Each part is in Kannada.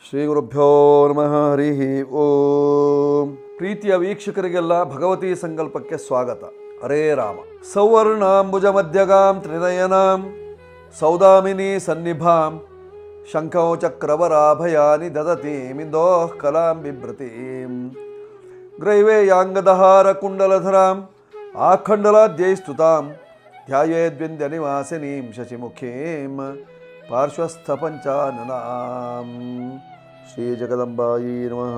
ಶ್ರೀ ಗುರುಭ್ಯೋ ನಮಃ. ಹರಿ ಓಂ. ಪ್ರೀತಿಯ ವೀಕ್ಷಕರಿಗೆಲ್ಲ ಭಗವತಿ ಸಂಕಲ್ಪಕ್ಕೆ ಸ್ವಾಗತ. ಹರೇ ರಾಮ. ಸೌವರ್ಣಾಂಬುಜ ಮಧ್ಯಗಾಂ ತ್ರಿನಯನಾಂ ಸೌದಾಮಿನಿ ಸನ್ನಿಭಾಂ ಶಂಖೋ ಚಕ್ರವರಾಭಯಾನಿ ದದತೀಮಿಂದೋಃ ಕಲಾಂ ಬಿಭ್ರತೀಂ ಗ್ರೈವೇಯಾಂಗದಹಾರ ಕುಂಡಲಧರಾಂ ಆಖಂಡಲಾದ್ಯೈ ಸ್ತುತಾಂ ಧ್ಯಾಯೇದ್ವಿಂದ್ಯ ನಿವಾಸಿನೀಂ ಶಶಿಮುಖೀಂ ಪಾರ್ಶ್ವಸ್ಥ ಪಂಚಾನನಾಂ. ಶ್ರೀ ಜಗದಂಬಾಯಿ ನಮಃ.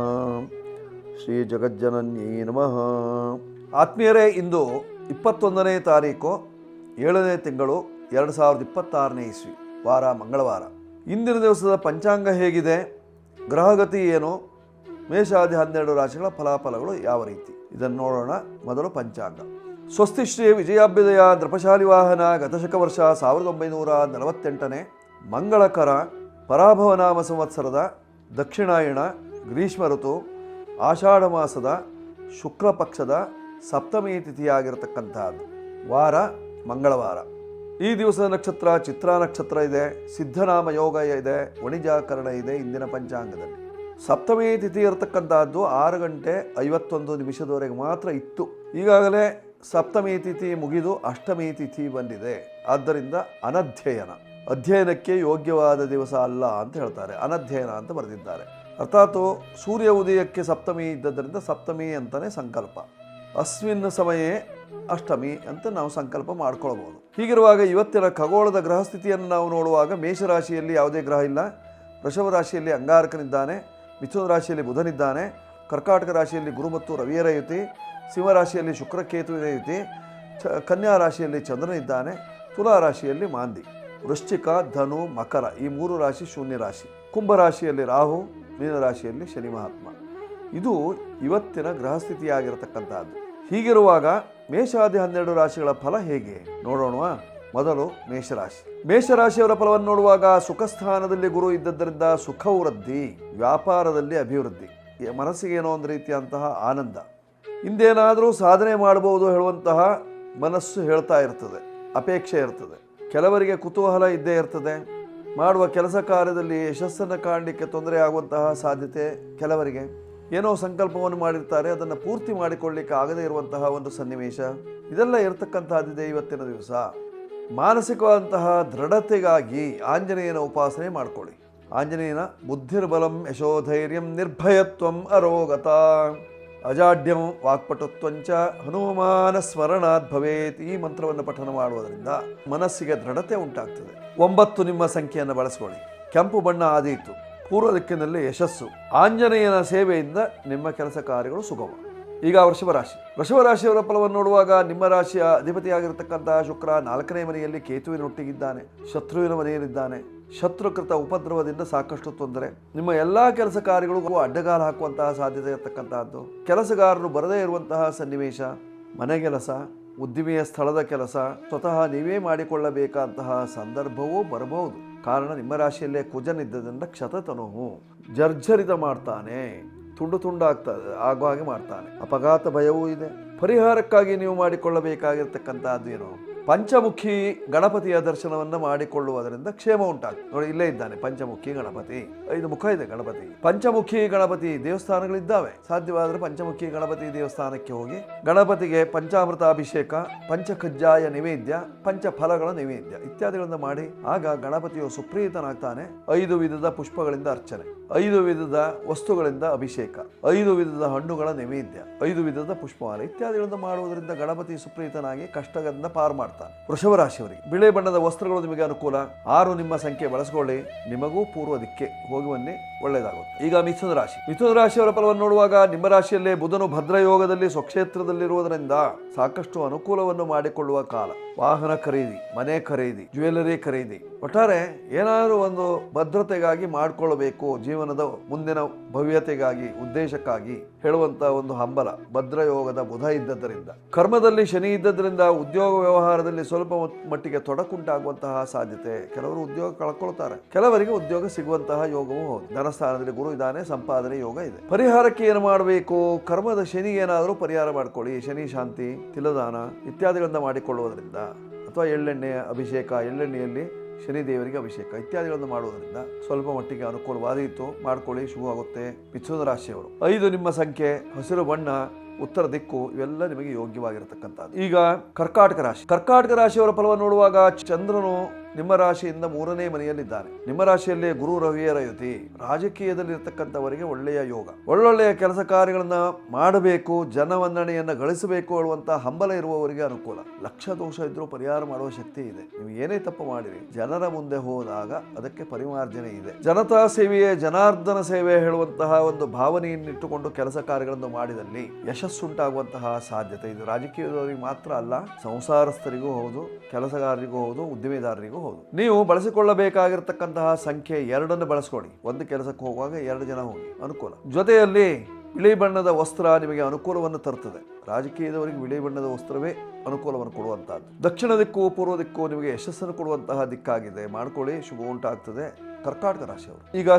ಶ್ರೀ ಜಗಜ್ಜನನ್ಯೈ ನಮಃ. ಆತ್ಮೀಯರೇ, ಇಂದು 21ನೇ ತಾರೀಕು 7ನೇ ತಿಂಗಳು 2026ನೇ ಇಸ್ವಿ, ವಾರ ಮಂಗಳವಾರ. ಇಂದಿನ ದಿವಸದ ಪಂಚಾಂಗ ಹೇಗಿದೆ, ಗ್ರಹಗತಿ ಏನು, ಮೇಷಾದಿ 12 ರಾಶಿಗಳ ಫಲಾಫಲಗಳು ಯಾವ ರೀತಿ, ಇದನ್ನು ನೋಡೋಣ. ಮೊದಲು ಪಂಚಾಂಗ. ಸ್ವಸ್ತಿ ಶ್ರೀ ವಿಜಯಾಭ್ಯುದಯ ನೃಪಶಾಲಿ ವಾಹನ ಗತಶಕ ವರ್ಷ 1948ನೇ ಮಂಗಳಕರ ಪರಾಭವನಾಮ ಸಂವತ್ಸರದ ದಕ್ಷಿಣಾಯಣ ಗ್ರೀಷ್ಮ ಋತು ಆಷಾಢ ಮಾಸದ ಶುಕ್ಲ ಪಕ್ಷದ ಸಪ್ತಮಿ ತಿಥಿಯಾಗಿರತಕ್ಕಂಥದ್ದು. ವಾರ ಮಂಗಳವಾರ. ಈ ದಿವಸದ ನಕ್ಷತ್ರ ಚಿತ್ರಾ ನಕ್ಷತ್ರ ಇದೆ, ಸಿದ್ಧನಾಮ ಯೋಗ ಇದೆ, ವಣಿಜಾಕರಣ ಇದೆ. ಇಂದಿನ ಪಂಚಾಂಗದಲ್ಲಿ ಸಪ್ತಮಿ ತಿಥಿ ಇರತಕ್ಕಂಥದ್ದು 6 ಗಂಟೆ 51 ನಿಮಿಷದವರೆಗೆ ಮಾತ್ರ ಇತ್ತು. ಈಗಾಗಲೇ ಸಪ್ತಮಿ ತಿಥಿ ಮುಗಿದು ಅಷ್ಟಮಿ ತಿಥಿ ಬಂದಿದೆ. ಆದ್ದರಿಂದ ಅನಧ್ಯಯನ, ಅಧ್ಯಯನಕ್ಕೆ ಯೋಗ್ಯವಾದ ದಿವಸ ಅಲ್ಲ ಅಂತ ಹೇಳ್ತಾರೆ. ಅನಧ್ಯಯನ ಅಂತ ಬರೆದಿದ್ದಾರೆ. ಅರ್ಥಾತ್ ಸೂರ್ಯ ಉದಯಕ್ಕೆ ಸಪ್ತಮಿ ಇದ್ದದರಿಂದ ಸಪ್ತಮಿ ಅಂತಲೇ ಸಂಕಲ್ಪ. ಅಸ್ಮಿನ್ ಸಮಯೇ ಅಷ್ಟಮಿ ಅಂತ ನಾವು ಸಂಕಲ್ಪ ಮಾಡ್ಕೊಳ್ಬೋದು. ಹೀಗಿರುವಾಗ ಇವತ್ತಿನ ಖಗೋಳದ ಗ್ರಹಸ್ಥಿತಿಯನ್ನು ನಾವು ನೋಡುವಾಗ ಮೇಷರಾಶಿಯಲ್ಲಿ ಯಾವುದೇ ಗ್ರಹ ಇಲ್ಲ, ವೃಷಭ ರಾಶಿಯಲ್ಲಿ ಅಂಗಾರಕನಿದ್ದಾನೆ, ಮಿಥುನ ರಾಶಿಯಲ್ಲಿ ಬುಧನಿದ್ದಾನೆ, ಕರ್ಕಾಟಕ ರಾಶಿಯಲ್ಲಿ ಗುರು ಮತ್ತು ರವಿಯರ ಯುತಿ, ಸಿಂಹರಾಶಿಯಲ್ಲಿ ಶುಕ್ರಕೇತುವಿನ ಯುತಿ, ಕನ್ಯಾ ರಾಶಿಯಲ್ಲಿ ಚಂದ್ರನಿದ್ದಾನೆ, ತುಲಾ ರಾಶಿಯಲ್ಲಿ ಮಾಂದಿ, ವೃಶ್ಚಿಕ ಧನು ಮಕರ ಈ 3 ರಾಶಿ ಶೂನ್ಯ ರಾಶಿ, ಕುಂಭರಾಶಿಯಲ್ಲಿ ರಾಹು, ಮೀನರಾಶಿಯಲ್ಲಿ ಶನಿ ಮಹಾತ್ಮ. ಇದು ಇವತ್ತಿನ ಗ್ರಹಸ್ಥಿತಿಯಾಗಿರತಕ್ಕಂಥದ್ದು. ಹೀಗಿರುವಾಗ ಮೇಷಾದಿ 12 ರಾಶಿಗಳ ಫಲ ಹೇಗೆ ನೋಡೋಣ. ಮೊದಲು ಮೇಷರಾಶಿ. ಮೇಷರಾಶಿಯವರ ಫಲವನ್ನು ನೋಡುವಾಗ ಸುಖಸ್ಥಾನದಲ್ಲಿ ಗುರು ಇದ್ದದ್ದರಿಂದ ಸುಖ ವೃದ್ಧಿ, ವ್ಯಾಪಾರದಲ್ಲಿ ಅಭಿವೃದ್ಧಿ, ಮನಸ್ಸಿಗೆ ಏನೋ ಒಂದು ರೀತಿಯಂತಹ ಆನಂದ, ಇಂದೇನಾದರೂ ಸಾಧನೆ ಮಾಡಬಹುದು ಹೇಳುವಂತಹ ಮನಸ್ಸು ಹೇಳ್ತಾ ಇರ್ತದೆ, ಅಪೇಕ್ಷೆ ಇರ್ತದೆ. ಕೆಲವರಿಗೆ ಕುತೂಹಲ ಇದ್ದೇ ಇರ್ತದೆ. ಮಾಡುವ ಕೆಲಸ ಕಾರ್ಯದಲ್ಲಿ ಯಶಸ್ಸನ್ನು ಕಾಣಲಿಕ್ಕೆ ತೊಂದರೆ ಆಗುವಂತಹ ಸಾಧ್ಯತೆ ಕೆಲವರಿಗೆ. ಏನೋ ಸಂಕಲ್ಪವನ್ನು ಮಾಡಿರ್ತಾರೆ, ಅದನ್ನು ಪೂರ್ತಿ ಮಾಡಿಕೊಳ್ಳಲಿಕ್ಕೆ ಆಗದೇ ಇರುವಂತಹ ಒಂದು ಸನ್ನಿವೇಶ, ಇದೆಲ್ಲ ಇರತಕ್ಕಂತಹದ್ದಿದೆ ಇವತ್ತಿನ ದಿವಸ. ಮಾನಸಿಕವಾದಂತಹ ದೃಢತೆಗಾಗಿ ಆಂಜನೇಯನ ಉಪಾಸನೆ ಮಾಡಿಕೊಳ್ಳಿ. ಆಂಜನೇಯನ ಬುದ್ಧಿರ್ಬಲಂ ಯಶೋಧೈರ್ಯಂ ನಿರ್ಭಯತ್ವಂ ಅರೋಗತ ಅಜಾಡ್ಯಂ ವಾಕ್ಪಟುತ್ವಂಚ ಹನುಮಾನ ಸ್ಮರಣಾತ್ ಭವೇತ್. ಈ ಮಂತ್ರವನ್ನು ಪಠನ ಮಾಡುವುದರಿಂದ ಮನಸ್ಸಿಗೆ ದೃಢತೆ ಉಂಟಾಗ್ತದೆ. 9 ನಿಮ್ಮ ಸಂಖ್ಯೆಯನ್ನು ಬಳಸ್ಕೊಳ್ಳಿ. ಕೆಂಪು ಬಣ್ಣ ಆದೀತು. ಪೂರ್ವ ದಿಕ್ಕಿನಲ್ಲಿ ಯಶಸ್ಸು. ಆಂಜನೇಯನ ಸೇವೆಯಿಂದ ನಿಮ್ಮ ಕೆಲಸ ಕಾರ್ಯಗಳು ಸುಗಮ. ಈಗ ವೃಷಭ ರಾಶಿ. ವೃಷಭ ರಾಶಿಯವರ ಫಲವನ್ನು ನೋಡುವಾಗ ನಿಮ್ಮ ರಾಶಿಯ ಅಧಿಪತಿಯಾಗಿರತಕ್ಕಂತಹ ಶುಕ್ರ 4ನೇ ಮನೆಯಲ್ಲಿ ಕೇತುವಿನೊಟ್ಟಿಗಿದ್ದಾನೆ, ಶತ್ರುವಿನ ಮನೆಯಲ್ಲಿದ್ದಾನೆ. ಶತ್ರುಕೃತ ಉಪದ್ರವದಿಂದ ಸಾಕಷ್ಟು ತೊಂದರೆ. ನಿಮ್ಮ ಎಲ್ಲ ಕೆಲಸ ಕಾರ್ಯಗಳಿಗೂ ಅಡ್ಡಗಾಲು ಹಾಕುವಂತಹ ಸಾಧ್ಯತೆ ಇರತಕ್ಕಂತಹದ್ದು. ಕೆಲಸಗಾರರು ಬರದೇ ಇರುವಂತಹ ಸನ್ನಿವೇಶ, ಮನೆಗೆಲಸ, ಉದ್ದಿಮೆಯ ಸ್ಥಳದ ಕೆಲಸ ಸ್ವತಃ ನೀವೇ ಮಾಡಿಕೊಳ್ಳಬೇಕಾದಂತಹ ಸಂದರ್ಭವೂ ಬರಬಹುದು. ಕಾರಣ ನಿಮ್ಮ ರಾಶಿಯಲ್ಲೇ ಕುಜನಿದ್ದರಿಂದ ಕ್ಷತತನುವು ಜರ್ಜರಿತ ಮಾಡ್ತಾನೆ, ತುಂಡು ತುಂಡಾಗ್ತದೆ, ಆಗೋ ಹಾಗೆ ಮಾಡ್ತಾನೆ. ಅಪಘಾತ ಭಯವೂ ಇದೆ. ಪರಿಹಾರಕ್ಕಾಗಿ ನೀವು ಮಾಡಿಕೊಳ್ಳಬೇಕಾಗಿರ್ತಕ್ಕಂಥದ್ದು ಏನು, ಪಂಚಮುಖಿ ಗಣಪತಿಯ ದರ್ಶನವನ್ನು ಮಾಡಿಕೊಳ್ಳುವುದರಿಂದ ಕ್ಷೇಮ ಉಂಟಾಗ್ತದೆ. ನೋಡಿ, ಇಲ್ಲೇ ಇದ್ದಾನೆ ಪಂಚಮುಖಿ ಗಣಪತಿ. 5 ಮುಖ ಇದೆ ಗಣಪತಿ. ಪಂಚಮುಖಿ ಗಣಪತಿ ದೇವಸ್ಥಾನಗಳಿದ್ದಾವೆ. ಸಾಧ್ಯವಾದರೆ ಪಂಚಮುಖಿ ಗಣಪತಿ ದೇವಸ್ಥಾನಕ್ಕೆ ಹೋಗಿ ಗಣಪತಿಗೆ ಪಂಚಾಮೃತ ಅಭಿಷೇಕ, ಪಂಚಕಜ್ಜಾಯ ನೈವೇದ್ಯ, ಪಂಚಫಲಗಳ ನೈವೇದ್ಯ ಇತ್ಯಾದಿಗಳಿಂದ ಮಾಡಿ ಆಗ ಗಣಪತಿಯು ಸುಪ್ರೀತನಾಗ್ತಾನೆ. 5 ವಿಧದ ಪುಷ್ಪಗಳಿಂದ ಅರ್ಚನೆ, 5 ವಿಧದ ವಸ್ತುಗಳಿಂದ ಅಭಿಷೇಕ, 5 ವಿಧದ ಹಣ್ಣುಗಳ ನೈವೇದ್ಯ, 5 ವಿಧದ ಪುಷ್ಪಮಾಲೆ ಇತ್ಯಾದಿಗಳಿಂದ ಮಾಡುವುದರಿಂದ ಗಣಪತಿ ಸುಪ್ರೀತನಾಗಿ ಕಷ್ಟಗಳಿಂದ ಪಾರು ಮಾಡ್ತಾನೆ. ವೃಷಭ ರಾಶಿಯವರಿಗೆ ಬಿಳಿ ಬಣ್ಣದ ವಸ್ತ್ರಗಳು ನಿಮಗೆ ಅನುಕೂಲ. 6 ನಿಮ್ಮ ಸಂಖ್ಯೆ ಬಳಸ್ಕೊಳ್ಳಿ. ನಿಮಗೂ ಪೂರ್ವ ದಿಕ್ಕೆ ಹೋಗಿ ಬನ್ನಿ, ಒಳ್ಳೆಯದಾಗುತ್ತೆ. ಈಗ ಮಿಥುನ ರಾಶಿ. ಮಿಥುನ ರಾಶಿಯವರ ಫಲವನ್ನು ನೋಡುವಾಗ ನಿಮ್ಮ ರಾಶಿಯಲ್ಲೇ ಬುಧನು ಭದ್ರಯೋಗದಲ್ಲಿ ಸ್ವಕ್ಷೇತ್ರದಲ್ಲಿರುವುದರಿಂದ ಸಾಕಷ್ಟು ಅನುಕೂಲವನ್ನು ಮಾಡಿಕೊಳ್ಳುವ ಕಾಲ. ವಾಹನ ಖರೀದಿ, ಮನೆ ಖರೀದಿ, ಜ್ಯುವೆಲರಿ ಖರೀದಿ, ಒಟ್ಟಾರೆ ಏನಾದರೂ ಒಂದು ಭದ್ರತೆಗಾಗಿ ಮಾಡಿಕೊಳ್ಳಬೇಕು. ಜೀವನದ ಮುಂದಿನ ಭವ್ಯತೆಗಾಗಿ, ಉದ್ದೇಶಕ್ಕಾಗಿ ಹೇಳುವಂತಹ ಒಂದು ಹಂಬಲ. ಭದ್ರಯೋಗದ ಬುಧ ಇದ್ದದ್ದರಿಂದ, ಕರ್ಮದಲ್ಲಿ ಶನಿ ಇದ್ದದ್ರಿಂದ ಉದ್ಯೋಗ ವ್ಯವಹಾರದಲ್ಲಿ ಸ್ವಲ್ಪ ಮಟ್ಟಿಗೆ ತೊಡಕುಂಟಾಗುವಂತಹ ಸಾಧ್ಯತೆ. ಕೆಲವರು ಉದ್ಯೋಗ ಕಳ್ಕೊಳ್ತಾರೆ, ಕೆಲವರಿಗೆ ಉದ್ಯೋಗ ಸಿಗುವಂತಹ ಯೋಗವೂ ಹೌದು. ಧನಸ್ಥಾನದಲ್ಲಿ ಗುರು ಇದ್ದಾನೆ, ಸಂಪಾದನೆ ಯೋಗ ಇದೆ. ಪರಿಹಾರಕ್ಕೆ ಏನು ಮಾಡಬೇಕು, ಕರ್ಮದ ಶನಿ ಏನಾದರೂ ಪರಿಹಾರ ಮಾಡ್ಕೊಳ್ಳಿ. ಶನಿ ಶಾಂತಿ, ತಿಲದಾನ ಇತ್ಯಾದಿಗಳಿಂದ ಮಾಡಿಕೊಳ್ಳುವುದರಿಂದ, ಅಥವಾ ಎಳ್ಳೆಣ್ಣೆಯ ಅಭಿಷೇಕ, ಎಳ್ಳೆಣ್ಣೆಯಲ್ಲಿ ಶನಿದೇವರಿಗೆ ಅಭಿಷೇಕ ಇತ್ಯಾದಿಗಳನ್ನು ಮಾಡುವುದರಿಂದ ಸ್ವಲ್ಪ ಮಟ್ಟಿಗೆ ಅನುಕೂಲವಾದೀತು. ಮಾಡ್ಕೊಳ್ಳಿ, ಶುಭವಾಗುತ್ತೆ. ಮಿಥುನ ರಾಶಿಯವರು 5 ನಿಮ್ಮ ಸಂಖ್ಯೆ, ಹಸಿರು ಬಣ್ಣ, ಉತ್ತರ ದಿಕ್ಕು, ಇವೆಲ್ಲ ನಿಮಗೆ ಯೋಗ್ಯವಾಗಿರತಕ್ಕಂಥದ್ದು. ಈಗ ಕರ್ಕಾಟಕ ರಾಶಿಯವರ ಫಲವನ್ನು ನೋಡುವಾಗ ಚಂದ್ರನು ನಿಮ್ಮ ರಾಶಿಯಿಂದ 3ನೇ ಮನೆಯಲ್ಲಿದ್ದಾನೆ. ನಿಮ್ಮ ರಾಶಿಯಲ್ಲೇ ಗುರು ರವಿಯರ ಯುತಿ. ರಾಜಕೀಯದಲ್ಲಿ ಇರತಕ್ಕಂಥವರಿಗೆ ಒಳ್ಳೆಯ ಯೋಗ, ಒಳ್ಳೊಳ್ಳೆಯ ಕೆಲಸ ಕಾರ್ಯಗಳನ್ನ ಮಾಡಬೇಕು, ಜನಮನ್ನಣೆಯನ್ನ ಗಳಿಸಬೇಕು ಅನ್ನುವಂತಹ ಹಂಬಲ ಇರುವವರಿಗೆ ಅನುಕೂಲ. ಲಕ್ಷ ದೋಷ ಇದ್ರೂ ಪರಿಹಾರ ಮಾಡುವ ಶಕ್ತಿ ಇದೆ. ನೀವು ಏನೇ ತಪ್ಪು ಮಾಡಿರಿ, ಜನರ ಮುಂದೆ ಹೋದಾಗ ಅದಕ್ಕೆ ಪರಿಮಾರ್ಜನೆ ಇದೆ. ಜನತಾ ಸೇವೆಯೇ ಜನಾರ್ದನ ಸೇವೆ ಹೇಳುವಂತಹ ಒಂದು ಭಾವನೆಯನ್ನಿಟ್ಟುಕೊಂಡು ಕೆಲಸ ಕಾರ್ಯಗಳನ್ನು ಮಾಡಿದಲ್ಲಿ ಯಶಸ್ಸುಂಟಾಗುವಂತಹ ಸಾಧ್ಯತೆ ಇದೆ. ರಾಜಕೀಯದವರಿಗೆ ಮಾತ್ರ ಅಲ್ಲ, ಸಂಸಾರಸ್ಥರಿಗೂ ಹೌದು, ಕೆಲಸಗಾರರಿಗೂ ಹೌದು, ಉದ್ದಿಮೆದಾರರಿಗೂ ಹೌದು. ನೀವು ಬಳಸಿಕೊಳ್ಳಬೇಕಾಗಿರತಕ್ಕಂತಹ ಸಂಖ್ಯೆ 2 ಬಳಸ್ಕೊಳ್ಳಿ. ಒಂದು ಕೆಲಸಕ್ಕೆ ಹೋಗುವಾಗ 2 ಜನ ಹೋಗಿ, ಅನುಕೂಲ. ಜೊತೆಯಲ್ಲಿ ಬಿಳಿ ಬಣ್ಣದ ವಸ್ತ್ರ ನಿಮಗೆ ಅನುಕೂಲವನ್ನು ತರುತ್ತದೆ. ರಾಜಕೀಯದವರಿಗೆ ಬಿಳಿ ಬಣ್ಣದ ವಸ್ತ್ರವೇ ಅನುಕೂಲವನ್ನು ಕೊಡುವಂತಹದ್ದು. ದಕ್ಷಿಣ ದಿಕ್ಕು, ಪೂರ್ವ ದಿಕ್ಕು ನಿಮಗೆ ಯಶಸ್ಸನ್ನು ಕೊಡುವಂತಹ ದಿಕ್ಕಾಗಿದೆ. ಮಾಡ್ಕೊಳ್ಳಿ, ಶುಭ ಉಂಟಾಗ್ತದೆ. ಕರ್ಕಾಟಕ ರಾಶಿಯವರು. ಈಗ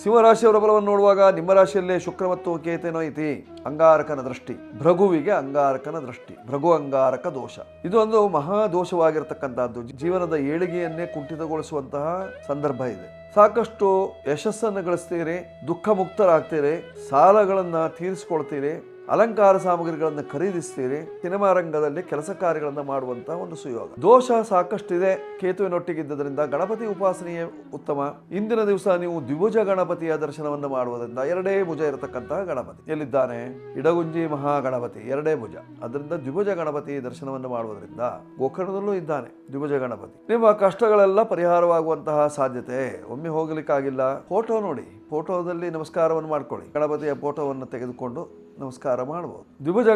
ಸಿಂಹರಾಶಿಯವರ ಫಲವನ್ನು ನೋಡುವಾಗ ನಿಮ್ಮ ರಾಶಿಯಲ್ಲೇ ಶುಕ್ರ ಮತ್ತು ಕೇತುವಿನ ಐತಿ. ಅಂಗಾರಕನ ದೃಷ್ಟಿ, ಭೃಗುವಿಗೆ ಅಂಗಾರಕನ ದೃಷ್ಟಿ, ಭೃಗು ಅಂಗಾರಕ ದೋಷ. ಇದು ಒಂದು ಮಹಾ ದೋಷವಾಗಿರತಕ್ಕಂಥದ್ದು. ಜೀವನದ ಏಳಿಗೆಯನ್ನೇ ಕುಂಠಿತಗೊಳಿಸುವಂತಹ ಸಂದರ್ಭ ಇದೆ. ಸಾಕಷ್ಟು ಯಶಸ್ಸನ್ನು ಗಳಿಸ್ತೀರಿ, ದುಃಖ ಮುಕ್ತರಾಗ್ತೀರಿ, ಸಾಲಗಳನ್ನ ತೀರಿಸಿಕೊಳ್ತೀರಿ, ಅಲಂಕಾರ ಸಾಮಗ್ರಿಗಳನ್ನು ಖರೀದಿಸ್ತೀರಿ, ಸಿನಿಮಾ ರಂಗದಲ್ಲಿ ಕೆಲಸ ಕಾರ್ಯಗಳನ್ನು ಮಾಡುವಂತಹ ಒಂದು ಸುಯೋಗ. ದೋಷ ಸಾಕಷ್ಟಿದೆ ಕೇತುವಿನೊಟ್ಟಿಗಿದ್ದರಿಂದ ಗಣಪತಿ ಉಪಾಸನೆಯೇ ಉತ್ತಮ. ಇಂದಿನ ದಿವಸ ನೀವು ದ್ವಿಭುಜ ಗಣಪತಿಯ ದರ್ಶನವನ್ನು ಮಾಡುವುದರಿಂದ, 2 ಭುಜ ಇರತಕ್ಕಂತಹ ಗಣಪತಿ ಎಲ್ಲಿದ್ದಾನೆ, ಇಡಗುಂಜಿ ಮಹಾಗಣಪತಿ 2 ಭುಜ, ಅದರಿಂದ ದ್ವಿಭುಜ ಗಣಪತಿ ದರ್ಶನವನ್ನು ಮಾಡುವುದರಿಂದ, ಗೋಕರ್ಣದಲ್ಲೂ ಇದ್ದಾನೆ ದ್ವಿಭುಜ ಗಣಪತಿ. ನಿಮ್ಮ ಕಷ್ಟಗಳೆಲ್ಲ ಪರಿಹಾರವಾಗುವಂತಹ ಸಾಧ್ಯತೆ. ಒಮ್ಮೆ ಹೋಗ್ಲಿಕ್ಕಾಗಿಲ್ಲ, ಫೋಟೋ ನೋಡಿ, ಫೋಟೋದಲ್ಲಿ ನಮಸ್ಕಾರವನ್ನು ಮಾಡ್ಕೊಳ್ಳಿ. ಗಣಪತಿಯ ಫೋಟೋವನ್ನು ತೆಗೆದುಕೊಂಡು ನಮಸ್ಕಾರ ಮಾಡಬಹುದು. ದ್ವಿಭುಜ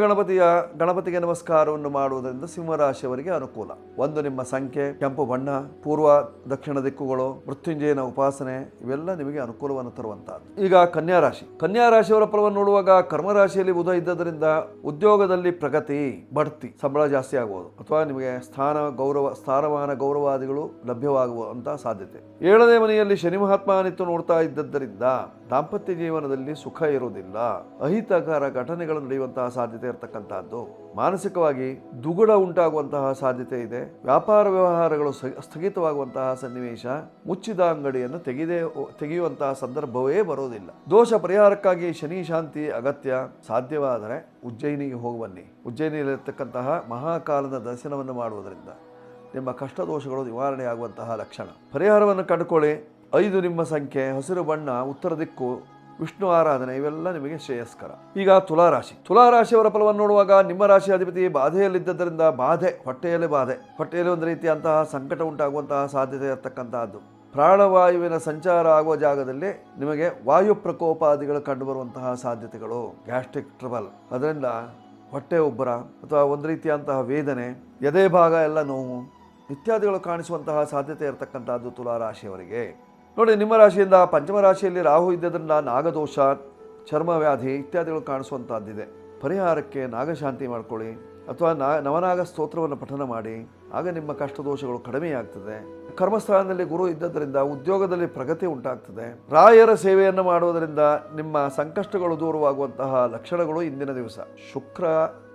ಗಣಪತಿಗೆ ನಮಸ್ಕಾರವನ್ನು ಮಾಡುವುದರಿಂದ ಸಿಂಹರಾಶಿಯವರಿಗೆ ಅನುಕೂಲ. 1 ನಿಮ್ಮ ಸಂಖ್ಯೆ, ಕೆಂಪು ಬಣ್ಣ, ಪೂರ್ವ ದಕ್ಷಿಣ ದಿಕ್ಕುಗಳು, ಮೃತ್ಯುಂಜಯನ ಉಪಾಸನೆ, ಇವೆಲ್ಲ ನಿಮಗೆ ಅನುಕೂಲವನ್ನು ತರುವಂತಹದ್ದು. ಈಗ ಕನ್ಯಾ ರಾಶಿಯವರ ಫಲವನ್ನು ನೋಡುವಾಗ ಕರ್ಮರಾಶಿಯಲ್ಲಿ ಬುಧ ಇದ್ದದರಿಂದ ಉದ್ಯೋಗದಲ್ಲಿ ಪ್ರಗತಿ, ಬಡ್ತಿ, ಸಂಬಳ ಜಾಸ್ತಿ ಆಗುವುದು, ಅಥವಾ ನಿಮಗೆ ಸ್ಥಾನಮಾನ ಗೌರವಾದಿಗಳು ಲಭ್ಯವಾಗುವಂತಹ ಸಾಧ್ಯತೆ. 7ನೇ ಮನೆಯಲ್ಲಿ ಶನಿ ಮಹಾತ್ಮ ನಿತ್ತು ನೋಡ್ತಾ ಇದ್ದದ್ದರಿಂದ ದಾಂಪತ್ಯ ಜೀವನದಲ್ಲಿ ಸುಖ ಇರುವುದಿಲ್ಲ. ಅಹಿತಕರ ಘಟನೆಗಳು ನಡೆಯುವಂತಹ ಸಾಧ್ಯತೆ ಇರತಕ್ಕಂತಹದ್ದು. ಮಾನಸಿಕವಾಗಿ ದುಗುಡ ಉಂಟಾಗುವಂತಹ ಸಾಧ್ಯತೆ ಇದೆ. ವ್ಯಾಪಾರ ವ್ಯವಹಾರಗಳು ಸ್ಥಗಿತವಾಗುವಂತಹ ಸನ್ನಿವೇಶ. ಮುಚ್ಚಿದ ಅಂಗಡಿಯನ್ನು ತೆಗೆಯುವಂತಹ ಸಂದರ್ಭವೇ ಬರುವುದಿಲ್ಲ. ದೋಷ ಪರಿಹಾರಕ್ಕಾಗಿ ಶನಿ ಶಾಂತಿ ಅಗತ್ಯ. ಸಾಧ್ಯವಾದರೆ ಉಜ್ಜಯಿನಿಗೆ ಹೋಗುವನ್ನಿ. ಉಜ್ಜಯಿನಿಯಲ್ಲಿರತಕ್ಕಂತಹ ಮಹಾಕಾಲದ ದರ್ಶನವನ್ನು ಮಾಡುವುದರಿಂದ ನಿಮ್ಮ ಕಷ್ಟ ದೋಷಗಳು ನಿವಾರಣೆ ಆಗುವಂತಹ ಲಕ್ಷಣ. ಪರಿಹಾರವನ್ನು ಕಂಡುಕೊಳ್ಳಿ. 5 ನಿಮ್ಮ ಸಂಖ್ಯೆ, ಹಸಿರು ಬಣ್ಣ, ಉತ್ತರ ದಿಕ್ಕು, ವಿಷ್ಣು ಆರಾಧನೆ, ಇವೆಲ್ಲ ನಿಮಗೆ ಶ್ರೇಯಸ್ಕರ. ಈಗ ತುಲಾರಾಶಿಯವರ ಫಲವನ್ನು ನೋಡುವಾಗ ನಿಮ್ಮ ರಾಶಿ ಅಧಿಪತಿ ಬಾಧೆಯಲ್ಲಿದ್ದರಿಂದ ಹೊಟ್ಟೆಯಲ್ಲಿ ಒಂದು ರೀತಿಯಂತಹ ಸಂಕಟ ಉಂಟಾಗುವಂತಹ ಸಾಧ್ಯತೆ ಇರತಕ್ಕಂತಹದ್ದು. ಪ್ರಾಣವಾಯುವಿನ ಸಂಚಾರ ಆಗುವ ಜಾಗದಲ್ಲಿ ನಿಮಗೆ ವಾಯು ಪ್ರಕೋಪಾದಿಗಳು ಕಂಡುಬರುವಂತಹ ಸಾಧ್ಯತೆಗಳು. ಗ್ಯಾಸ್ಟ್ರಿಕ್ ಟ್ರಬಲ್, ಅದರಿಂದ ಹೊಟ್ಟೆ ಉಬ್ಬರ ಅಥವಾ ಒಂದು ರೀತಿಯಂತಹ ವೇದನೆ, ಎದೆ ಭಾಗ ಎಲ್ಲ ನೋವು ಇತ್ಯಾದಿಗಳು ಕಾಣಿಸುವಂತಹ ಸಾಧ್ಯತೆ ಇರತಕ್ಕಂಥದ್ದು ತುಲಾರಾಶಿಯವರಿಗೆ. ನೋಡಿ, ನಿಮ್ಮ ರಾಶಿಯಿಂದ ಪಂಚಮ ರಾಶಿಯಲ್ಲಿ ರಾಹು ಇದ್ದದರಿಂದ ನಾಗದೋಷ, ಚರ್ಮ ವ್ಯಾಧಿ ಇತ್ಯಾದಿಗಳು ಕಾಣಿಸುವಂತಹದ್ದಿದೆ. ಪರಿಹಾರಕ್ಕೆ ನಾಗಶಾಂತಿ ಮಾಡ್ಕೊಳ್ಳಿ, ಅಥವಾ ನವನಾಗ ಸ್ತೋತ್ರವನ್ನು ಪಠನ ಮಾಡಿ. ಆಗ ನಿಮ್ಮ ಕಷ್ಟ ದೋಷಗಳು ಕಡಿಮೆಯಾಗ್ತದೆ. ಕರ್ಮಸ್ಥಾನದಲ್ಲಿ ಗುರು ಇದ್ದದರಿಂದ ಉದ್ಯೋಗದಲ್ಲಿ ಪ್ರಗತಿ ಉಂಟಾಗ್ತದೆ. ರಾಯರ ಸೇವೆಯನ್ನು ಮಾಡುವುದರಿಂದ ನಿಮ್ಮ ಸಂಕಷ್ಟಗಳು ದೂರವಾಗುವಂತಹ ಲಕ್ಷಣಗಳು ಇಂದಿನ ದಿವಸ. ಶುಕ್ರ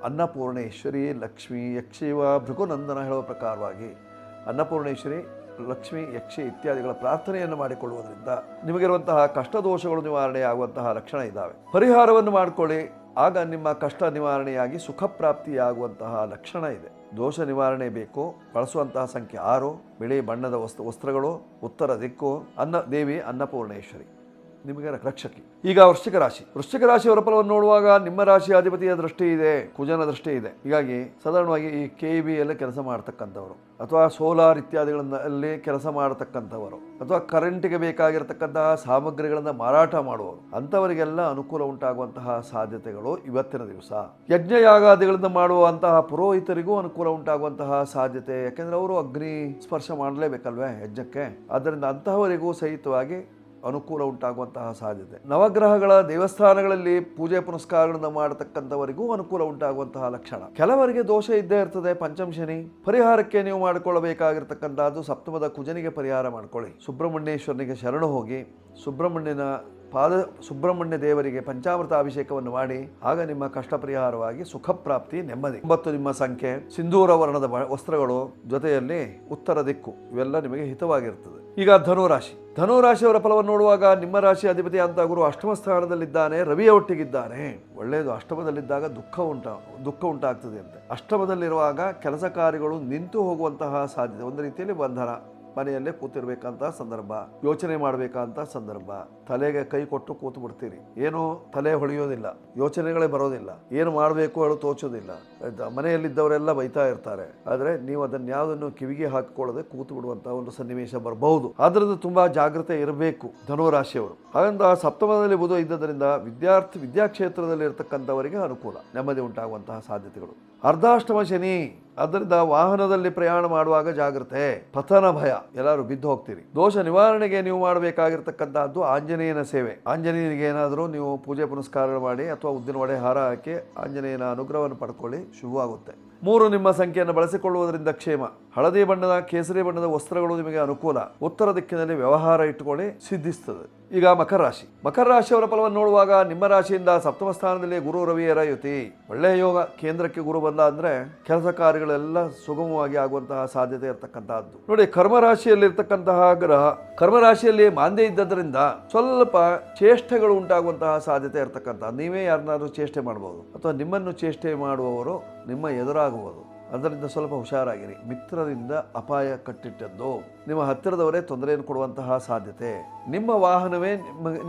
ಅನ್ನಪೂರ್ಣೇಶ್ವರಿ, ಲಕ್ಷ್ಮಿ, ಯಕ್ಷಿವ, ಭೃಗುನಂದನ ಹೇಳುವ ಪ್ರಕಾರವಾಗಿ ಅನ್ನಪೂರ್ಣೇಶ್ವರಿ, ಲಕ್ಷ್ಮಿ, ಯಕ್ಷಿ ಇತ್ಯಾದಿಗಳ ಪ್ರಾರ್ಥನೆಯನ್ನು ಮಾಡಿಕೊಳ್ಳುವುದರಿಂದ ನಿಮಗಿರುವಂತಹ ಕಷ್ಟ ದೋಷಗಳು ನಿವಾರಣೆ ಆಗುವಂತಹ ಲಕ್ಷಣ ಇದ್ದಾವೆ. ಪರಿಹಾರವನ್ನು ಮಾಡಿಕೊಳ್ಳಿ, ಆಗ ನಿಮ್ಮ ಕಷ್ಟ ನಿವಾರಣೆಯಾಗಿ ಸುಖ ಪ್ರಾಪ್ತಿಯಾಗುವಂತಹ ಲಕ್ಷಣ ಇದೆ. ದೋಷ ನಿವಾರಣೆ ಬೇಕು. ಬಳಸುವಂತಹ ಸಂಖ್ಯೆ 6, ಬಿಳಿ ಬಣ್ಣದ ವಸ್ತ್ರಗಳು, ಉತ್ತರ ದಿಕ್ಕು, ದೇವಿ ಅನ್ನಪೂರ್ಣೇಶ್ವರಿ ನಿಮಗೆ ರಕ್ಷಕಿ. ಈಗ ವೃಶ್ಚಿಕ ರಾಶಿಯವರ ಫಲವನ್ನು ನೋಡುವಾಗ ನಿಮ್ಮ ರಾಶಿಯ ಅಧಿಪತಿಯ ದೃಷ್ಟಿ ಇದೆ, ಕುಜನ ದೃಷ್ಟಿ ಇದೆ. ಹೀಗಾಗಿ ಸಾಧಾರಣವಾಗಿ ಈ KBಯಲ್ಲಿ ಕೆಲಸ ಮಾಡತಕ್ಕಂಥವರು, ಅಥವಾ ಸೋಲಾರ್ ಇತ್ಯಾದಿಗಳಲ್ಲಿ ಕೆಲಸ ಮಾಡತಕ್ಕಂಥವರು, ಅಥವಾ ಕರೆಂಟಿಗೆ ಬೇಕಾಗಿರತಕ್ಕಂತಹ ಸಾಮಗ್ರಿಗಳನ್ನು ಮಾರಾಟ ಮಾಡುವವರು, ಅಂಥವರಿಗೆಲ್ಲ ಅನುಕೂಲ ಉಂಟಾಗುವಂತಹ ಸಾಧ್ಯತೆಗಳು ಇವತ್ತಿನ ದಿವಸ. ಯಜ್ಞಯಾಗಾದಿಗಳನ್ನು ಮಾಡುವಂತಹ ಪುರೋಹಿತರಿಗೂ ಅನುಕೂಲ ಉಂಟಾಗುವಂತಹ ಸಾಧ್ಯತೆ. ಯಾಕೆಂದ್ರೆ ಅವರು ಅಗ್ನಿ ಸ್ಪರ್ಶ ಮಾಡಲೇಬೇಕಲ್ವೇ ಯಜ್ಞಕ್ಕೆ. ಆದ್ದರಿಂದ ಅಂತಹವರಿಗೂ ಸಹಿತವಾಗಿ ಅನುಕೂಲ ಉಂಟಾಗುವಂತಹ ಸಾಧ್ಯತೆ. ನವಗ್ರಹಗಳ ದೇವಸ್ಥಾನಗಳಲ್ಲಿ ಪೂಜೆ ಪುನಸ್ಕಾರಗಳನ್ನು ಮಾಡತಕ್ಕಂಥವರಿಗೂ ಅನುಕೂಲ ಉಂಟಾಗುವಂತಹ ಲಕ್ಷಣ. ಕೆಲವರಿಗೆ ದೋಷ ಇದ್ದೇ ಇರ್ತದೆ. ಪಂಚಮ ಶನಿ ಪರಿಹಾರಕ್ಕೆ ನೀವು ಮಾಡಿಕೊಳ್ಳಬೇಕಾಗಿರ್ತಕ್ಕಂಥದ್ದು ಸಪ್ತಮದ ಕುಜನಿಗೆ ಪರಿಹಾರ ಮಾಡ್ಕೊಳ್ಳಿ. ಸುಬ್ರಹ್ಮಣ್ಯೇಶ್ವರನಿಗೆ ಶರಣು ಹೋಗಿ ಸುಬ್ರಹ್ಮಣ್ಯನ ಪಾದ ಸುಬ್ರಹ್ಮಣ್ಯ ದೇವರಿಗೆ ಪಂಚಾಮೃತ ಅಭಿಷೇಕವನ್ನು ಮಾಡಿ ಆಗ ನಿಮ್ಮ ಕಷ್ಟ ಪರಿಹಾರವಾಗಿ ಸುಖ ಪ್ರಾಪ್ತಿ, ನೆಮ್ಮದಿ. 9 ನಿಮ್ಮ ಸಂಖ್ಯೆ, ಸಿಂಧೂರ ವರ್ಣದ ವಸ್ತ್ರಗಳು, ಜೊತೆಯಲ್ಲಿ ಉತ್ತರ ದಿಕ್ಕು, ಇವೆಲ್ಲ ನಿಮಗೆ ಹಿತವಾಗಿರ್ತದೆ. ಈಗ ಧನುರಾಶಿಯವರ ಫಲವನ್ನು ನೋಡುವಾಗ ನಿಮ್ಮ ರಾಶಿ ಅಧಿಪತಿ ಅಂತ ಗುರು ಅಷ್ಟಮ ಸ್ಥಾನದಲ್ಲಿದ್ದಾನೆ, ರವಿಯ ಒಟ್ಟಿಗಿದ್ದಾನೆ. ಒಳ್ಳೆಯದು. ಅಷ್ಟಮದಲ್ಲಿದ್ದಾಗ ದುಃಖ ಉಂಟಾಗ್ತದೆ ಅಂತೆ. ಅಷ್ಟಮದಲ್ಲಿರುವಾಗ ಕೆಲಸ ಕಾರ್ಯಗಳು ನಿಂತು ಹೋಗುವಂತಹ ಸಾಧ್ಯತೆ, ಒಂದು ರೀತಿಯಲ್ಲಿ ಬಂಧನ, ಮನೆಯಲ್ಲೇ ಕೂತಿರ್ಬೇಕಂತ ಸಂದರ್ಭ, ಯೋಚನೆ ಮಾಡಬೇಕಂತ ಸಂದರ್ಭ, ತಲೆಗೆ ಕೈ ಕೊಟ್ಟು ಕೂತು ಬಿಡ್ತೀರಿ, ಏನು ತಲೆ ಹೊಳೆಯೋದಿಲ್ಲ, ಯೋಚನೆಗಳೇ ಬರೋದಿಲ್ಲ, ಏನು ಮಾಡಬೇಕು ಹೇಳೋ ತೋಚೋದಿಲ್ಲ. ಮನೆಯಲ್ಲಿದ್ದವರೆಲ್ಲ ಬೈತಾ ಇರ್ತಾರೆ, ಆದರೆ ನೀವು ಅದನ್ಯಾವುದನ್ನು ಕಿವಿಗೆ ಹಾಕಿಕೊಳ್ಳದೆ ಕೂತು ಬಿಡುವಂತ ಒಂದು ಸನ್ನಿವೇಶ ಬರಬಹುದು. ಆದ್ರಿಂದ ತುಂಬಾ ಜಾಗ್ರತೆ ಇರಬೇಕು ಧನುರಾಶಿಯವರು. ಹಾಗಂತ ಸಪ್ತಮದಲ್ಲಿ ಬುಧ ಇದ್ದದರಿಂದ ವಿದ್ಯಾಕ್ಷೇತ್ರದಲ್ಲಿ ಇರತಕ್ಕಂಥವರಿಗೆ ಅನುಕೂಲ, ನೆಮ್ಮದಿ ಉಂಟಾಗುವಂತಹ ಸಾಧ್ಯತೆಗಳು. ಅರ್ಧಾಷ್ಟಮ ಶನಿ, ಅದರಿಂದ ವಾಹನದಲ್ಲಿ ಪ್ರಯಾಣ ಮಾಡುವಾಗ ಜಾಗ್ರತೆ, ಪತನ ಭಯ, ಎಲ್ಲರೂ ಬಿದ್ದು ಹೋಗ್ತೀರಿ. ದೋಷ ನಿವಾರಣೆಗೆ ನೀವು ಮಾಡಬೇಕಾಗಿರ್ತಕ್ಕಂಥದ್ದು ಆಂಜನೇಯನ ಸೇವೆ. ಆಂಜನೇಯನಿಗೆ ಏನಾದರೂ ನೀವು ಪೂಜೆ ಪುನಸ್ಕಾರಗಳು ಮಾಡಿ ಅಥವಾ ಉದ್ದಿನ ವಡೆ ಹಾರ ಹಾಕಿ ಆಂಜನೇಯನ ಅನುಗ್ರಹವನ್ನು ಪಡ್ಕೊಳ್ಳಿ, ಶುಭವಾಗುತ್ತೆ. 3 ನಿಮ್ಮ ಸಂಖ್ಯೆಯನ್ನು ಬಳಸಿಕೊಳ್ಳುವುದರಿಂದ ಕ್ಷೇಮ. ಹಳದಿ ಬಣ್ಣದ, ಕೇಸರಿ ಬಣ್ಣದ ವಸ್ತ್ರಗಳು ನಿಮಗೆ ಅನುಕೂಲ. ಉತ್ತರ ದಿಕ್ಕಿನಲ್ಲಿ ವ್ಯವಹಾರ ಇಟ್ಟುಕೊಳ್ಳಿ, ಸಿದ್ಧಿಸ್ತದೆ. ಈಗ ಮಕರ ರಾಶಿಯವರ ಫಲವನ್ನು ನೋಡುವಾಗ ನಿಮ್ಮ ರಾಶಿಯಿಂದ ಸಪ್ತಮ ಸ್ಥಾನದಲ್ಲಿ ಗುರು ರವಿಯರ ಯುತಿ, ಒಳ್ಳೆಯ ಯೋಗ. ಕೇಂದ್ರಕ್ಕೆ ಗುರು ಬಂದ ಅಂದ್ರೆ ಕೆಲಸ ಕಾರ್ಯಗಳೆಲ್ಲ ಸುಗಮವಾಗಿ ಆಗುವಂತಹ ಸಾಧ್ಯತೆ ಇರತಕ್ಕಂತಹದ್ದು. ನೋಡಿ, ಕರ್ಮರಾಶಿಯಲ್ಲಿರ್ತಕ್ಕಂತಹ ಗ್ರಹ ಕರ್ಮರಾಶಿಯಲ್ಲಿ ಮಾಂದ್ಯ ಇದ್ದದರಿಂದ ಸ್ವಲ್ಪ ಚೇಷ್ಟೆಗಳು ಉಂಟಾಗುವಂತಹ ಸಾಧ್ಯತೆ ಇರತಕ್ಕಂತಹ, ನೀವೇ ಯಾರನ್ನಾದ್ರೂ ಚೇಷ್ಟೆ ಮಾಡಬಹುದು ಅಥವಾ ನಿಮ್ಮನ್ನು ಚೇಷ್ಟೆ ಮಾಡುವವರು ನಿಮ್ಮ ಎದುರಾಗುವುದು. ಅದರಿಂದ ಸ್ವಲ್ಪ ಹುಷಾರಾಗಿರಿ. ಮಿತ್ರರಿಂದ ಅಪಾಯ ಕಟ್ಟಿಟ್ಟದ್ದು, ನಿಮ್ಮ ಹತ್ತಿರದವರೇ ತೊಂದರೆಯನ್ನು ಕೊಡುವಂತಹ ಸಾಧ್ಯತೆ, ನಿಮ್ಮ ವಾಹನವೇ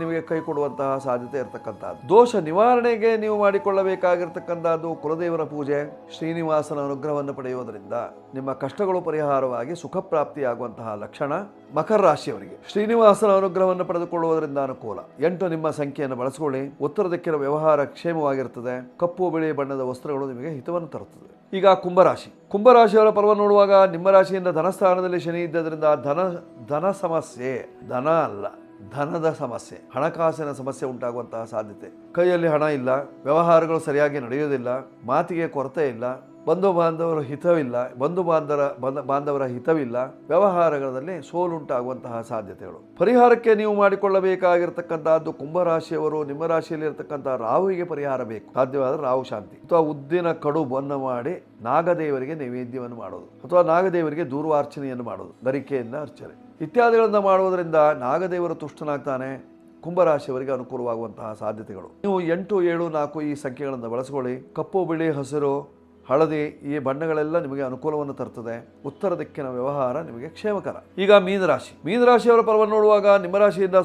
ನಿಮಗೆ ಕೈ ಕೊಡುವಂತಹ ಸಾಧ್ಯತೆ ಇರತಕ್ಕಂಥದ್ದು. ದೋಷ ನಿವಾರಣೆಗೆ ನೀವು ಮಾಡಿಕೊಳ್ಳಬೇಕಾಗಿರ್ತಕ್ಕಂಥದ್ದು ಕುಲದೇವರ ಪೂಜೆ, ಶ್ರೀನಿವಾಸನ ಅನುಗ್ರಹವನ್ನು ಪಡೆಯುವುದರಿಂದ ನಿಮ್ಮ ಕಷ್ಟಗಳು ಪರಿಹಾರವಾಗಿ ಸುಖ ಪ್ರಾಪ್ತಿಯಾಗುವಂತಹ ಲಕ್ಷಣ ಮಕರ ರಾಶಿಯವರಿಗೆ. ಶ್ರೀನಿವಾಸನ ಅನುಗ್ರಹವನ್ನು ಪಡೆದುಕೊಳ್ಳುವುದರಿಂದ ಅನುಕೂಲ. 8 ನಿಮ್ಮ ಸಂಖ್ಯೆಯನ್ನು ಬಳಸಿಕೊಳ್ಳಿ. ಉತ್ತರ ದಿಕ್ಕಿನ ವ್ಯವಹಾರ ಕ್ಷೇಮವಾಗಿರುತ್ತದೆ. ಕಪ್ಪು ಬಿಳಿ ಬಣ್ಣದ ವಸ್ತ್ರಗಳು ನಿಮಗೆ ಹಿತವನ್ನು ತರುತ್ತದೆ. ಈಗ ಕುಂಭರಾಶಿಯವರ ಫಲವನ್ನು ನೋಡುವಾಗ ನಿಮ್ಮ ರಾಶಿಯಿಂದ ಧನಸ್ಥಾನದಲ್ಲಿ ಶನಿ ಇದ್ದದರಿಂದ ಧನ ಸಮಸ್ಯೆ, ಧನ ಅಲ್ಲ ಧನದ ಸಮಸ್ಯೆ, ಹಣಕಾಸಿನ ಸಮಸ್ಯೆ ಉಂಟಾಗುವಂತಹ ಸಾಧ್ಯತೆ. ಕೈಯಲ್ಲಿ ಹಣ ಇಲ್ಲ, ವ್ಯವಹಾರಗಳು ಸರಿಯಾಗಿ ನಡೆಯುವುದಿಲ್ಲ, ಮಾತಿಗೆ ಕೊರತೆ ಇಲ್ಲ, ಬಂಧು ಬಾಂಧವರ ಹಿತವಿಲ್ಲ, ವ್ಯವಹಾರಗಳಲ್ಲಿ ಸೋಲುಂಟಾಗುವಂತಹ ಸಾಧ್ಯತೆಗಳು. ಪರಿಹಾರಕ್ಕೆ ನೀವು ಮಾಡಿಕೊಳ್ಳಬೇಕಾಗಿರ್ತಕ್ಕಂಥದ್ದು ಕುಂಭರಾಶಿಯವರು ನಿಮ್ಮ ರಾಶಿಯಲ್ಲಿ ಇರತಕ್ಕಂತಹ ರಾಹುವಿಗೆ ಪರಿಹಾರ ಬೇಕು. ಸಾಧ್ಯವಾದರೆ ರಾಹು ಶಾಂತಿ ಅಥವಾ ಉದ್ದಿನ ಕಡುಬನ್ನು ಮಾಡಿ ನಾಗದೇವರಿಗೆ ನೈವೇದ್ಯವನ್ನು ಮಾಡೋದು ಅಥವಾ ನಾಗದೇವರಿಗೆ ದೂರ್ವಾರ್ಚನೆಯನ್ನು ಮಾಡೋದು, ಗರಿಕೆಯಿಂದ ಅರ್ಚನೆ ಇತ್ಯಾದಿಗಳನ್ನು ಮಾಡುವುದರಿಂದ ನಾಗದೇವರು ತುಷ್ಟನಾಗ್ತಾನೆ. ಕುಂಭರಾಶಿಯವರಿಗೆ ಅನುಕೂಲವಾಗುವಂತಹ ಸಾಧ್ಯತೆಗಳು. ನೀವು 8, 7, 4 ಈ ಸಂಖ್ಯೆಗಳನ್ನು ಬಳಸಿಕೊಳ್ಳಿ. ಕಪ್ಪು ಬಿಳಿ ಹಸಿರು ಹಳದಿ ಈ ಬಣ್ಣಗಳೆಲ್ಲ ನಿಮಗೆ ಅನುಕೂಲವನ್ನು ತರ್ತದೆ. ಉತ್ತರ ದಿಕ್ಕಿನ ವ್ಯವಹಾರ ನಿಮಗೆ ಕ್ಷೇಮಕರ. ಈಗ ಮೀನರಾಶಿಯವರ ಫಲವನ್ನು ನೋಡುವಾಗ ನಿಮ್ಮ ರಾಶಿಯಿಂದ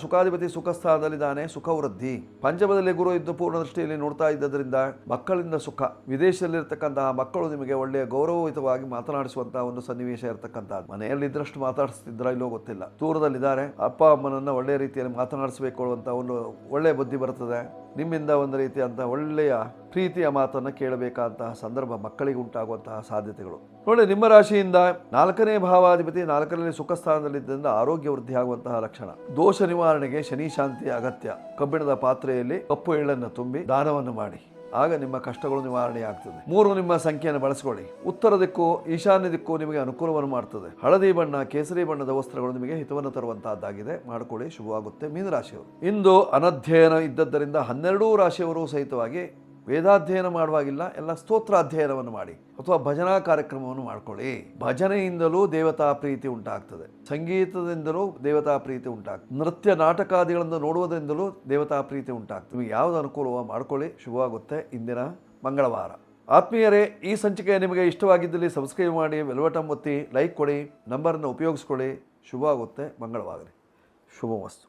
ಸುಖಾಧಿಪತಿ ಸುಖಸ್ಥಾನದಲ್ಲಿದ್ದಾನೆ, ಸುಖ ವೃದ್ಧಿ. ಪಂಚಮದಲ್ಲಿ ಗುರು ಇದ್ದು ಪೂರ್ಣ ದೃಷ್ಟಿಯಲ್ಲಿ ನೋಡ್ತಾ ಇದ್ದರಿಂದ ಮಕ್ಕಳಿಂದ ಸುಖ. ವಿದೇಶದಲ್ಲಿರ್ತಕ್ಕಂತಹ ಮಕ್ಕಳು ನಿಮಗೆ ಒಳ್ಳೆಯ ಗೌರವಯುತವಾಗಿ ಮಾತನಾಡಿಸುವಂತಹ ಒಂದು ಸನ್ನಿವೇಶ ಇರತಕ್ಕಂಥದ್ದು. ಮನೆಯಲ್ಲಿ ಇದ್ದಷ್ಟು ಮಾತಾಡಿಸ್ತಿದ್ರ ಇಲ್ಲೋ ಗೊತ್ತಿಲ್ಲ, ದೂರದಲ್ಲಿದ್ದಾರೆ, ಅಪ್ಪ ಅಮ್ಮನನ್ನ ಒಳ್ಳೆಯ ರೀತಿಯಲ್ಲಿ ಮಾತನಾಡಿಸಬೇಕು ಅಂತ ಒಂದು ಒಳ್ಳೆಯ ಬುದ್ಧಿ ಬರ್ತದೆ. ನಿಮ್ಮಿಂದ ಒಂದು ರೀತಿಯಂತ ಒಳ್ಳೆಯ ಪ್ರೀತಿಯ ಮಾತನ್ನು ಕೇಳಬೇಕಾದಂತಹ ಸಂದರ್ಭ ಮಕ್ಕಳಿಗೆ ಉಂಟಾಗುವಂತಹ ಸಾಧ್ಯತೆಗಳು. ನೋಡಿ, ನಿಮ್ಮ ರಾಶಿಯಿಂದ 4ನೇ ಭಾವಾಧಿಪತಿ 4ರಲ್ಲಿ ಸುಖ ಸ್ಥಾನದಲ್ಲಿದ್ದರಿಂದ ಆರೋಗ್ಯ ವೃದ್ಧಿ ಆಗುವಂತಹ ಲಕ್ಷಣ. ದೋಷ ನಿವಾರಣೆಗೆ ಶನಿ ಶಾಂತಿಯ ಅಗತ್ಯ. ಕಬ್ಬಿಣದ ಪಾತ್ರೆಯಲ್ಲಿ ಕಪ್ಪು ಎಳ್ಳನ್ನು ತುಂಬಿ ದಾನವನ್ನು ಮಾಡಿ, ಆಗ ನಿಮ್ಮ ಕಷ್ಟಗಳು ನಿವಾರಣೆ ಆಗ್ತದೆ. 3 ನಿಮ್ಮ ಸಂಖ್ಯೆಯನ್ನು ಬಳಸಿಕೊಳ್ಳಿ. ಉತ್ತರ ದಿಕ್ಕು ಈಶಾನ್ಯ ದಿಕ್ಕು ನಿಮಗೆ ಅನುಕೂಲವನ್ನು ಮಾಡ್ತದೆ. ಹಳದಿ ಬಣ್ಣ ಕೇಸರಿ ಬಣ್ಣದ ವಸ್ತ್ರಗಳು ನಿಮಗೆ ಹಿತವನ್ನು ತರುವಂತಹದ್ದಾಗಿದೆ, ಮಾಡಿಕೊಳ್ಳಿ, ಶುಭವಾಗುತ್ತೆ. ಮೀನರಾಶಿಯವರು ಇಂದು ಅನಧ್ಯಯನ ಇದ್ದದ್ದರಿಂದ 12 ರಾಶಿಯವರು ಸಹಿತವಾಗಿ ವೇದಾಧ್ಯಯನ ಮಾಡುವಾಗಿಲ್ಲ, ಎಲ್ಲ ಸ್ತೋತ್ರ ಅಧ್ಯಯನವನ್ನು ಮಾಡಿ ಅಥವಾ ಭಜನಾ ಕಾರ್ಯಕ್ರಮವನ್ನು ಮಾಡಿಕೊಳ್ಳಿ. ಭಜನೆಯಿಂದಲೂ ದೇವತಾ ಪ್ರೀತಿ ಉಂಟಾಗ್ತದೆ, ಸಂಗೀತದಿಂದಲೂ ದೇವತಾ ಪ್ರೀತಿ ಉಂಟಾಗ್ತದೆ, ನೃತ್ಯ ನಾಟಕಾದಿಗಳನ್ನು ನೋಡುವುದರಿಂದಲೂ ದೇವತಾ ಪ್ರೀತಿ ಉಂಟಾಗ್ತದೆ. ನಿಮಗೆ ಯಾವುದು ಅನುಕೂಲವೋ ಮಾಡಿಕೊಳ್ಳಿ, ಶುಭವಾಗುತ್ತೆ. ಇಂದಿನ ಮಂಗಳವಾರ. ಆತ್ಮೀಯರೇ, ಈ ಸಂಚಿಕೆ ನಿಮಗೆ ಇಷ್ಟವಾಗಿದ್ದಲ್ಲಿ ಸಬ್ಸ್ಕ್ರೈಬ್ ಮಾಡಿ, ಬೆಲ್ ಬಟನ್ ಒತ್ತಿ, ಲೈಕ್ ಕೊಡಿ, ನಂಬರನ್ನು ಉಪಯೋಗಿಸ್ಕೊಳ್ಳಿ. ಶುಭವಾಗುತ್ತೆ. ಮಂಗಳವಾಗಲಿ. ಶುಭಮಸ್ತು.